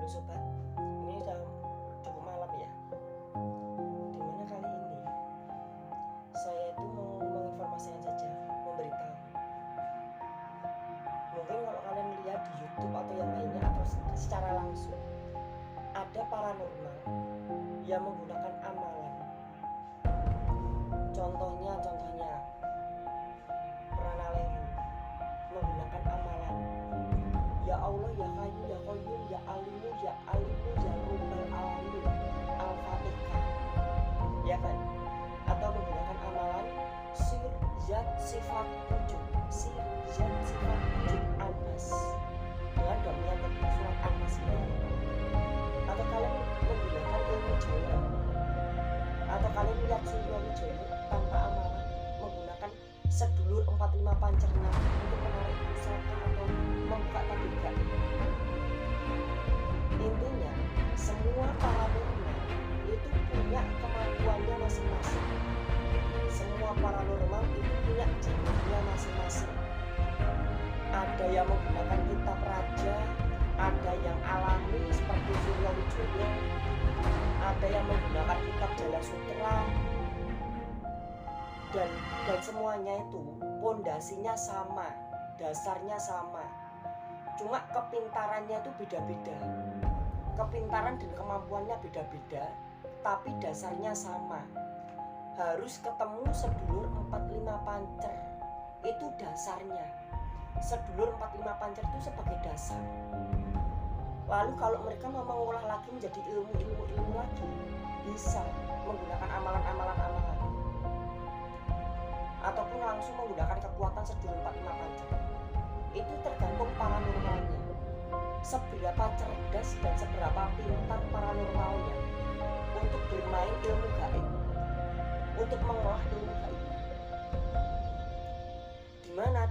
Halo sobat, ini udah cukup malam ya. Dimana kali ini saya itu mau menginformasikan saja, memberitahu. Mungkin kalau kalian lihat di YouTube atau yang lainnya atau secara langsung, ada paranormal yang menggunakan amalan. Contohnya Pranalewu menggunakan amalan. Ya Allah, ya Hayyu, ya Qayyum, ya Alimu, ya Alimu, ya Rabbal Alamin, Al-Fatihah, ya kan? Atau menggunakan amalan Sir Zat Sifat Wujud, Sir Zat Sifat Wujud An-Nas dengan domain surat An-Nas ini. Atau kalian menggunakan ilmu Jawa, atau kalian lihat Suryawijaya tanpa amalan menggunakan sedulur 45 pancernya untuk menarik pusaka atau membuka tabir gaib. Intinya semua paranormal itu punya kemampuannya masing-masing. Semua paranormal itu punya jenisnya masing-masing. Ada yang menggunakan kitab raja, ada yang alami seperti Suryawijaya, ada yang menggunakan kitab Jala Sutra, dan semuanya itu pondasinya sama, dasarnya sama. Cuma kepintarannya itu beda-beda. Kepintaran dan kemampuannya beda-beda, tapi dasarnya sama. Harus ketemu sedulur 45 pancer. Itu dasarnya. Sedulur 45 pancer itu sebagai dasar. Lalu kalau mereka mau mengolah lagi menjadi ilmu lagi, bisa menggunakan amalan ataupun langsung menggunakan kekuatan sedulur 45 pancer. Itu tergantung paranormalnya, seberapa cerdas dan seberapa pintar paranormalnya untuk bermain ilmu gaib, untuk mengolah ilmu gaib. Dimana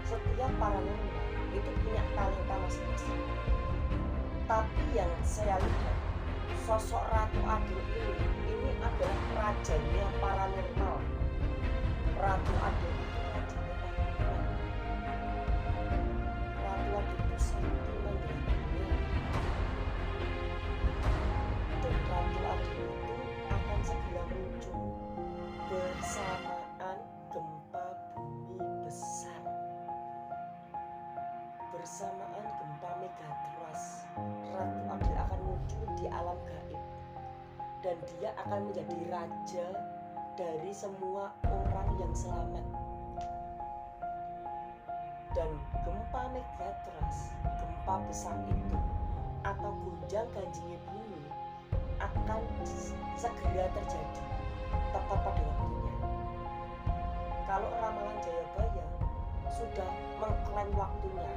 setiap paranormal itu punya talenta masing-masing. Tapi yang saya lihat, sosok Ratu Adil ini adalah rajanya paranormal. Ratu Adil itu rajanya paranormal. Ratu Adil itu sentimen dunia. Dan Ratu Adil itu akan segera muncul bersamaan gempa bumi besar, bersamaan gempa megatrust. Ratu Adil akan muncul di alam gaib, dan dia akan menjadi raja dari semua orang yang selamat. Dan gempa megatrust, gempa besar itu atau gonjang ganjingnya bumi akan segera terjadi tepat pada waktunya. Kalau ramalan Jayabaya sudah mengklaim waktunya,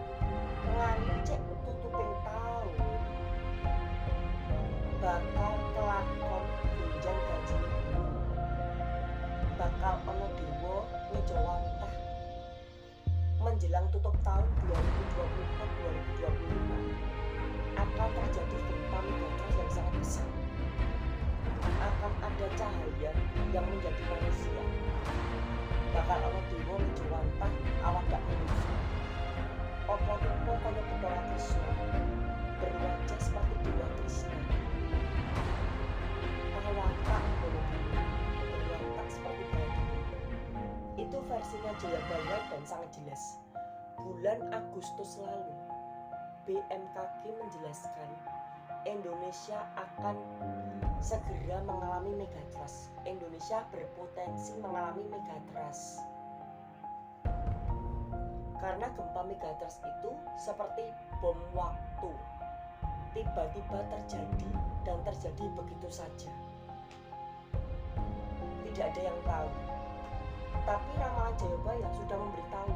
ngancek tutupin tahun bakal kelakon gonjang ganjing bumi, bakal ono dewa ngejawantah menjelang tutup tahun 2024-2025 akan terjadi gempa megatrust yang sangat besar. Akan ada cahaya yang menjadi manusia, bakal ono dewa ngejawantah awak gak manusia. Opo-opo kaya Bathara Krishna berwajah seperti Dewa Krishna. Tawatak berwatak seperti Bathara. Itu versinya Jayabaya dan sangat jelas. Bulan Agustus lalu, BMKG menjelaskan Indonesia akan segera mengalami megatrust. Indonesia berpotensi mengalami megatrust. Karena gempa megatrust itu seperti bom waktu, tiba-tiba terjadi dan terjadi begitu saja. Tidak ada yang tahu. Tapi ramalan Jayabaya sudah memberitahu,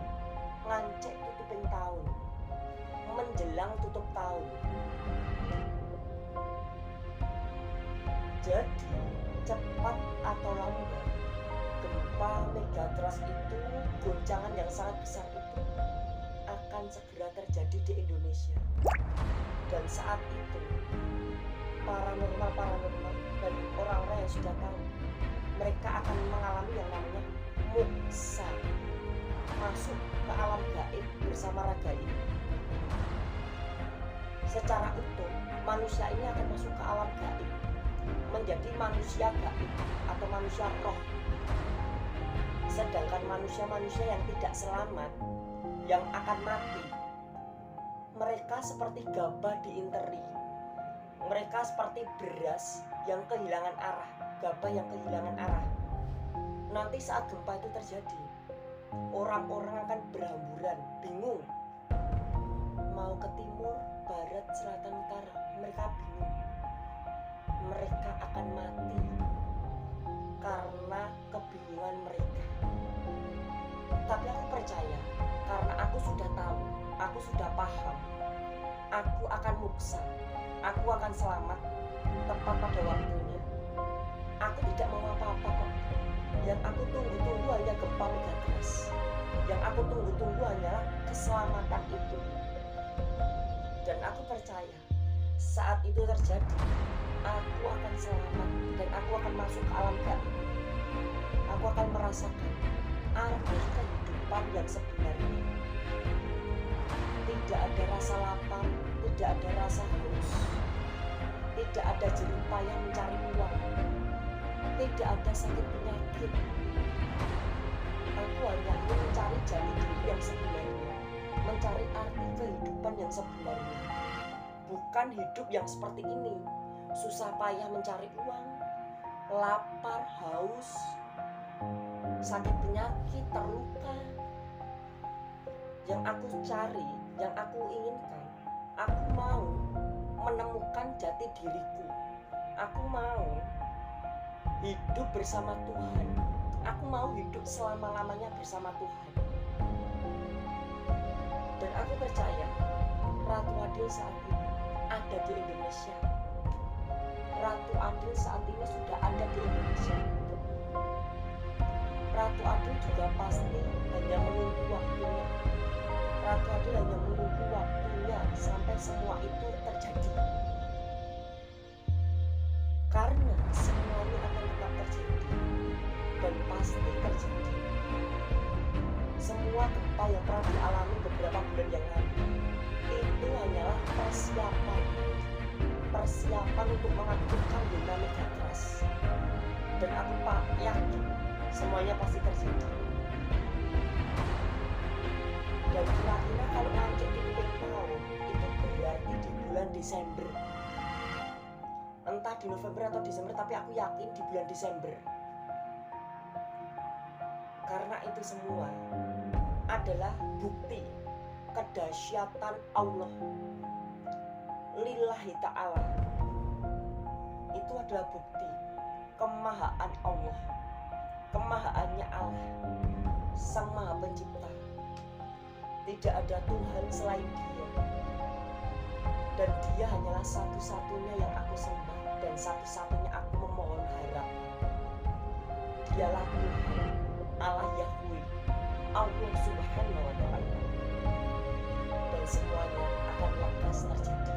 ngancek tutupin tahun, menjelang tutup tahun. Jadi cepat atau lambat, gempa megatrust itu, goncangan yang sangat besar itu akan segera terjadi di Indonesia. Dan saat itu paranormal dan orang-orang yang sudah tahu, mereka akan mengalami yang namanya muksa, masuk ke alam gaib bersama raga ini. secara utuh manusia ini akan masuk ke alam gaib, menjadi manusia gaib atau manusia roh. Sedangkan manusia-manusia yang tidak selamat, yang akan mati, mereka seperti gabah diinteri. Mereka seperti beras yang kehilangan arah, gabah yang kehilangan arah. Nanti saat gempa itu terjadi, orang-orang akan berhamburan, bingung. Mau ke timur, barat, selatan, utara, mereka bingung. Mereka akan mati karena kebingungan mereka. Tapi aku percaya, karena aku sudah tahu, aku sudah paham, aku akan muksa, aku akan selamat tepat pada waktunya. Aku tidak mau apa-apa kok. Yang aku tunggu-tunggu hanya gempa megatrust. Yang aku tunggu-tunggu hanyalah keselamatan itu. Dan aku percaya, saat itu terjadi, aku akan selamat dan aku akan masuk ke alam gaib. Aku akan merasakan arti kehidupan yang sebenarnya. Tidak ada rasa lapar, tidak ada rasa haus, tidak ada jerih payah mencari uang, tidak ada sakit penyakit. Aku hanya ingin mencari jati diri yang sebenarnya, mencari arti kehidupan yang sebenarnya. Bukan hidup yang seperti ini, susah payah mencari uang, lapar, haus, sakit penyakit, terluka. Yang aku cari, yang aku inginkan, aku mau menemukan jati diriku. Aku mau hidup bersama Tuhan. Aku mau hidup selama-lamanya bersama Tuhan. Dan aku percaya Ratu Adil saat ini ada di Indonesia. Ratu Adil saat ini sudah ada di Indonesia. Ratu Adil juga pasti hanya menunggu waktunya. Ratu Adil hanya menunggu waktunya sampai semua itu terjadi. Karena semuanya akan tetap terjadi dan pasti terjadi. Semua gempa yang pernah dialami beberapa bulan yang lalu itu hanyalah persiapan untuk mengaktifkan zona megatrust. Dan aku yakin semuanya pasti terjadi. Dan kira-kira kalau lanjut di tahun itu berarti di bulan Desember. Entah di November atau Desember, tapi aku yakin di bulan Desember. Karena itu semua adalah bukti kedahsyatan Allah. Lillahi ta'ala. Itu adalah bukti kemahaan Allah. Kemahaannya Allah, Sang Maha Pencipta. Tidak ada Tuhan selain Dia. Dan Dia hanyalah satu-satunya yang aku sembah dan satu-satunya aku memohon harap. Dialah Tuhan, Allah Yahweh, Allah Subhanahu wa Ta'ala. Dan semuanya akan lekas terjadi.